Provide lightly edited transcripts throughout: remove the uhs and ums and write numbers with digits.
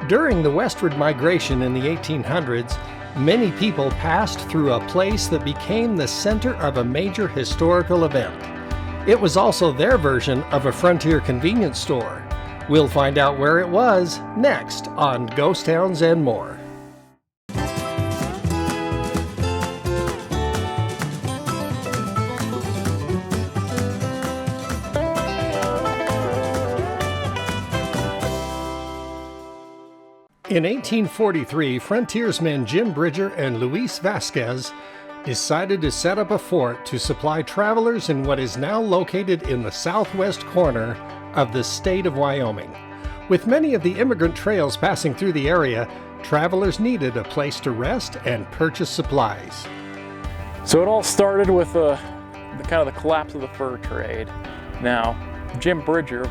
During the westward migration in the 1800s, many people passed through a place that became the center of a major historical event. It was also their version of a frontier convenience store. We'll find out where it was next on Ghost Towns and More. In 1843, frontiersmen Jim Bridger and Luis Vasquez decided to set up a fort to supply travelers in what is now located in the southwest corner of the state of Wyoming. With many of the immigrant trails passing through the area, travelers needed a place to rest and purchase supplies. So it all started with the collapse of the fur trade. Now, Jim Bridger,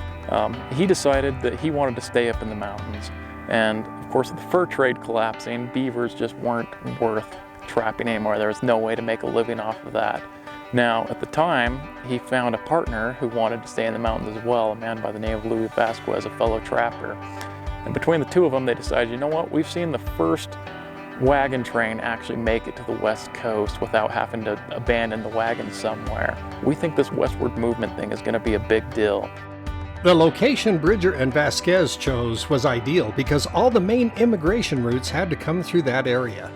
he decided that he wanted to stay up in the mountains. And of course, with the fur trade collapsing, beavers just weren't worth trapping anymore. There was no way to make a living off of that. Now, at the time, he found a partner who wanted to stay in the mountains as well, a man by the name of Luis Vasquez, a fellow trapper. And between the two of them, they decided, you know what, we've seen the first wagon train actually make it to the west coast without having to abandon the wagon somewhere. We think this westward movement thing is going to be a big deal. The location Bridger and Vasquez chose was ideal because all the main immigration routes had to come through that area.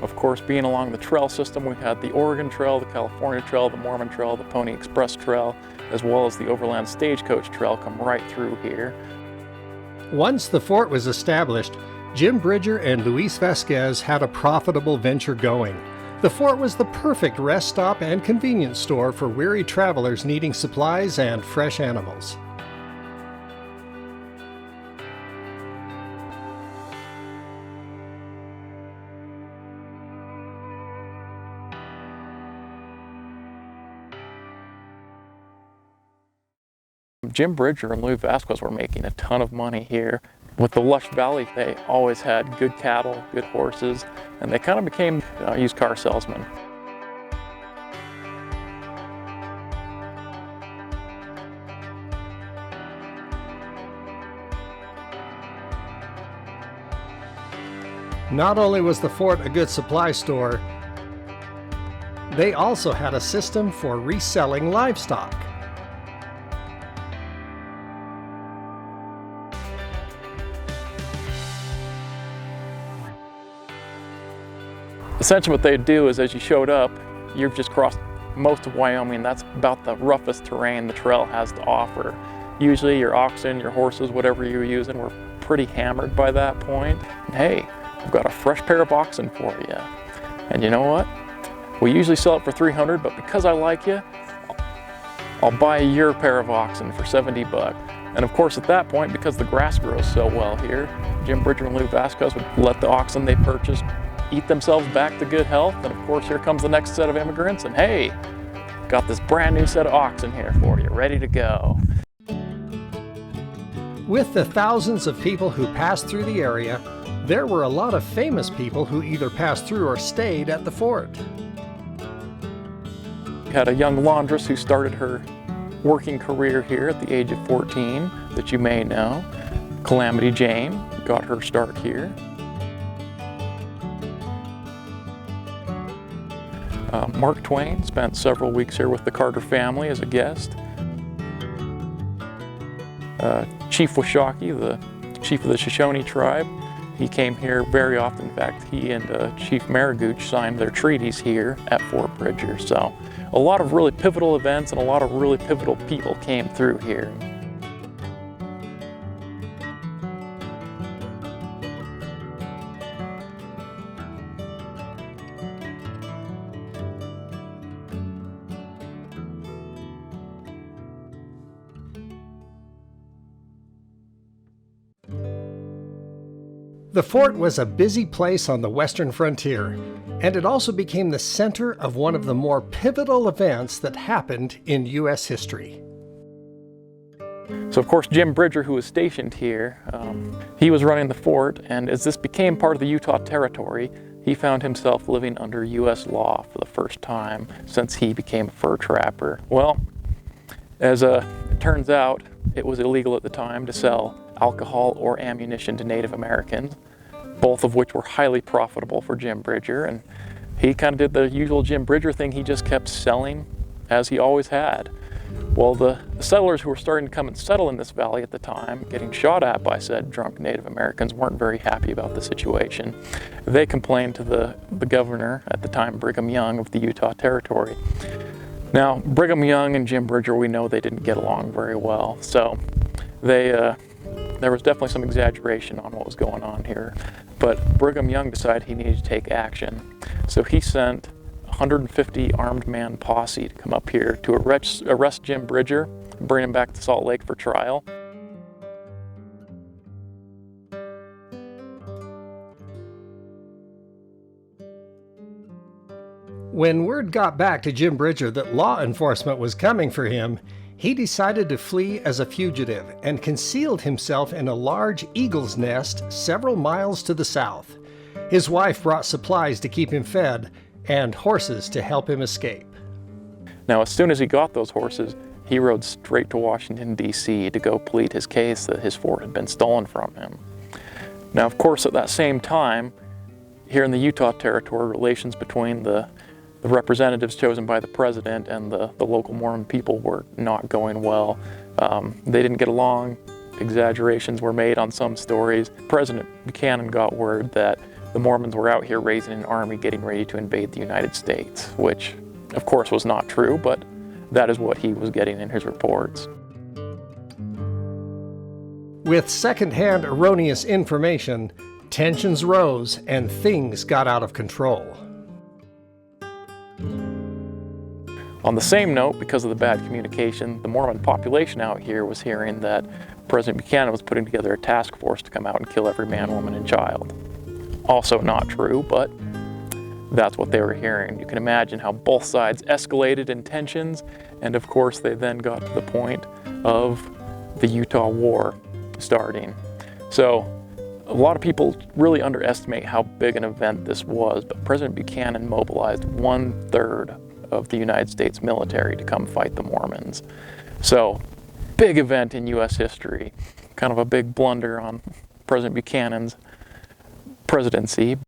Of course, being along the trail system, we had the Oregon Trail, the California Trail, the Mormon Trail, the Pony Express Trail, as well as the Overland Stagecoach Trail come right through here. Once the fort was established, Jim Bridger and Luis Vasquez had a profitable venture going. The fort was the perfect rest stop and convenience store for weary travelers needing supplies and fresh animals. Jim Bridger and Luis Vasquez were making a ton of money here. With the lush valley, they always had good cattle, good horses, and they kind of became used car salesmen. Not only was the fort a good supply store, they also had a system for reselling livestock. Essentially what they'd do is, as you showed up, you've just crossed most of Wyoming. That's about the roughest terrain the trail has to offer. Usually your oxen, your horses, whatever you were using were pretty hammered by that point. And hey, I've got a fresh pair of oxen for you. And you know what? We usually sell it for $300, but because I like you, I'll buy your pair of oxen for $70. And of course at that point, because the grass grows so well here, Jim Bridger and Luis Vasquez would let the oxen they purchased eat themselves back to good health, and of course here comes the next set of immigrants, and hey, got this brand new set of oxen here for you, ready to go. With the thousands of people who passed through the area, there were a lot of famous people who either passed through or stayed at the fort. We had a young laundress who started her working career here at the age of 14 that you may know. Calamity Jane got her start here. Mark Twain spent several weeks here with the Carter family as a guest. Chief Washakie, the chief of the Shoshone tribe, he came here very often. In fact, he and Chief Maragooch signed their treaties here at Fort Bridger. So a lot of really pivotal events and a lot of really pivotal people came through here. The fort was a busy place on the western frontier, and it also became the center of one of the more pivotal events that happened in U.S. history. So of course Jim Bridger, who was stationed here, he was running the fort, and as this became part of the Utah Territory, he found himself living under U.S. law for the first time since he became a fur trapper. Well, as it turns out, it was illegal at the time to sell alcohol or ammunition to Native Americans, both of which were highly profitable for Jim Bridger. And he kind of did the usual Jim Bridger thing. He just kept selling as he always had. Well, the settlers who were starting to come and settle in this valley at the time, getting shot at by said drunk Native Americans, weren't very happy about the situation. They complained to the governor at the time, Brigham Young of the Utah Territory. Now, Brigham Young and Jim Bridger, we know they didn't get along very well, so there was definitely some exaggeration on what was going on here. But Brigham Young decided he needed to take action, so he sent 150 armed man posse to come up here to arrest Jim Bridger and bring him back to Salt Lake for trial. When word got back to Jim Bridger that law enforcement was coming for him, he decided to flee as a fugitive and concealed himself in a large eagle's nest several miles to the south. His wife brought supplies to keep him fed and horses to help him escape. Now, as soon as he got those horses, he rode straight to Washington, D.C. to go plead his case that his fort had been stolen from him. Now, of course, at that same time, here in the Utah Territory, relations between the representatives chosen by the president and the local Mormon people were not going well. They didn't get along. Exaggerations were made on some stories. President Buchanan got word that the Mormons were out here raising an army getting ready to invade the United States, which of course was not true, but that is what he was getting in his reports. With secondhand erroneous information, tensions rose and things got out of control. On the same note, because of the bad communication, the Mormon population out here was hearing that President Buchanan was putting together a task force to come out and kill every man, woman, and child. Also not true, but that's what they were hearing. You can imagine how both sides escalated in tensions, and of course they then got to the point of the Utah War starting. So a lot of people really underestimate how big an event this was, but President Buchanan mobilized 1/3 of the United States military to come fight the Mormons. So, big event in U.S. history, kind of a big blunder on President Buchanan's presidency.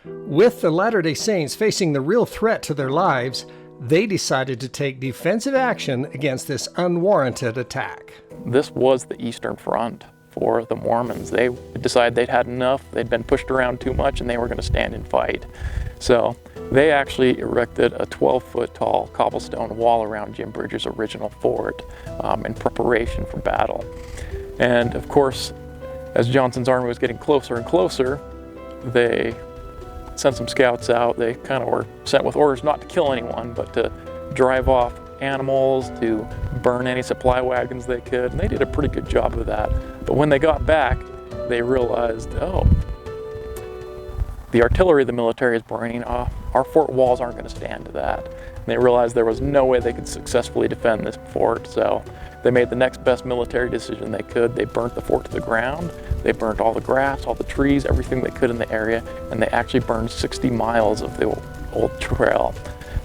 With the Latter-day Saints facing the real threat to their lives, they decided to take defensive action against this unwarranted attack. This was the Eastern Front for the Mormons. They decided they'd had enough, they'd been pushed around too much, and they were going to stand and fight. So they actually erected a 12-foot tall cobblestone wall around Jim Bridger's original fort in preparation for battle. And of course, as Johnson's army was getting closer and closer, they sent some scouts out. They kind of were sent with orders not to kill anyone, but to drive off animals, to burn any supply wagons they could, and they did a pretty good job of that. But when they got back, they realized, oh, the artillery of the military is burning off. Our fort walls aren't going to stand to that. And they realized there was no way they could successfully defend this fort, so they made the next best military decision they could. They burnt the fort to the ground. They burnt all the grass, all the trees, everything they could in the area, and they actually burned 60 miles of the old trail,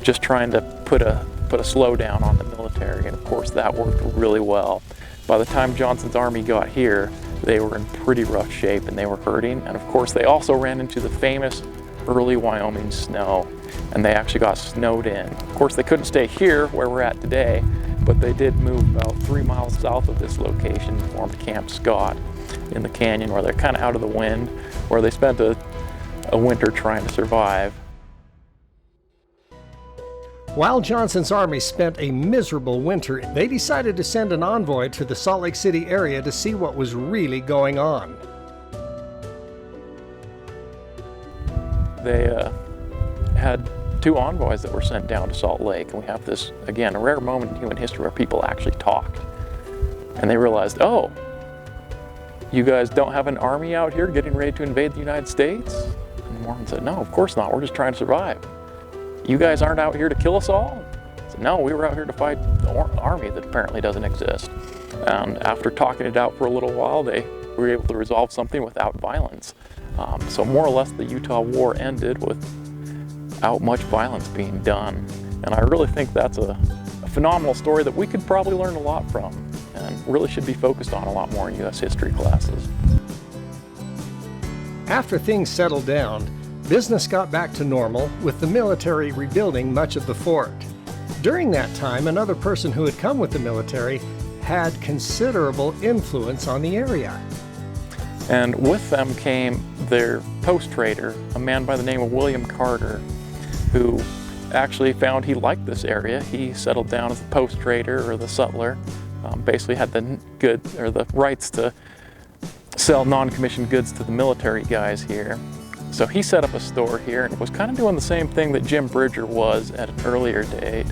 just trying to put a slowdown on the military, and of course that worked really well. By the time Johnson's army got here, they were in pretty rough shape and they were hurting, and of course they also ran into the famous early Wyoming snow, and they actually got snowed in. Of course they couldn't stay here where we're at today, but they did move about 3 miles south of this location and formed Camp Scott in the canyon, where they're kind of out of the wind, where they spent a winter trying to survive. While Johnson's army spent a miserable winter, they decided to send an envoy to the Salt Lake City area to see what was really going on. They had 2 envoys that were sent down to Salt Lake, and we have this, again, a rare moment in human history where people actually talked. And they realized, oh, you guys don't have an army out here getting ready to invade the United States? And the Mormons said, no, of course not, we're just trying to survive. You guys aren't out here to kill us all? I said, no, we were out here to fight the army that apparently doesn't exist. And after talking it out for a little while, they were able to resolve something without violence. So more or less the Utah War ended without much violence being done. And I really think that's a phenomenal story that we could probably learn a lot from. and really should be focused on a lot more in U.S. history classes. After things settled down, business got back to normal, with the military rebuilding much of the fort. During that time, another person who had come with the military had considerable influence on the area. And with them came their post trader, a man by the name of William Carter, who actually found he liked this area. He settled down as the post trader or the sutler, basically had the rights to sell non-commissioned goods to the military guys here. So he set up a store here and was kind of doing the same thing that Jim Bridger was at an earlier date,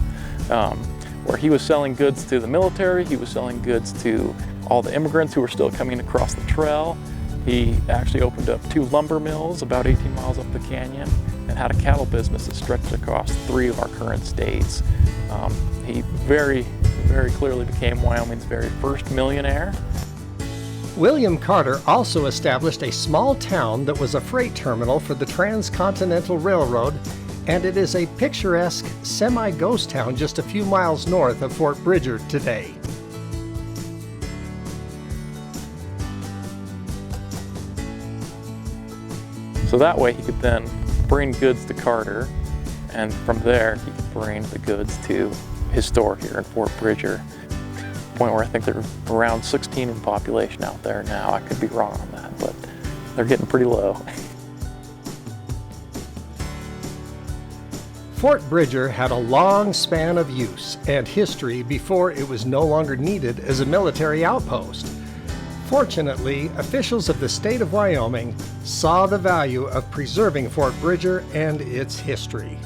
where he was selling goods to the military, he was selling goods to all the immigrants who were still coming across the trail. He actually opened up 2 lumber mills about 18 miles up the canyon and had a cattle business that stretched across 3 of our current states. He very, very clearly became Wyoming's very first millionaire. William Carter also established a small town that was a freight terminal for the Transcontinental Railroad, and it is a picturesque semi-ghost town just a few miles north of Fort Bridger today. So that way he could then bring goods to Carter, and from there he could bring the goods to his store here in Fort Bridger. Point where I think they're around 16 in population out there now. I could be wrong on that, but they're getting pretty low. Fort Bridger had a long span of use and history before it was no longer needed as a military outpost. Fortunately, officials of the state of Wyoming saw the value of preserving Fort Bridger and its history.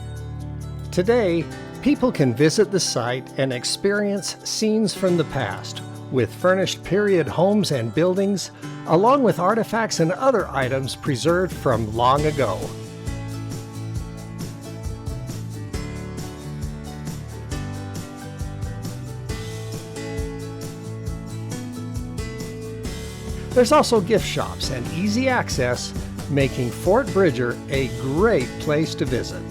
Today, people can visit the site and experience scenes from the past, with furnished period homes and buildings, along with artifacts and other items preserved from long ago. There's also gift shops and easy access, making Fort Bridger a great place to visit.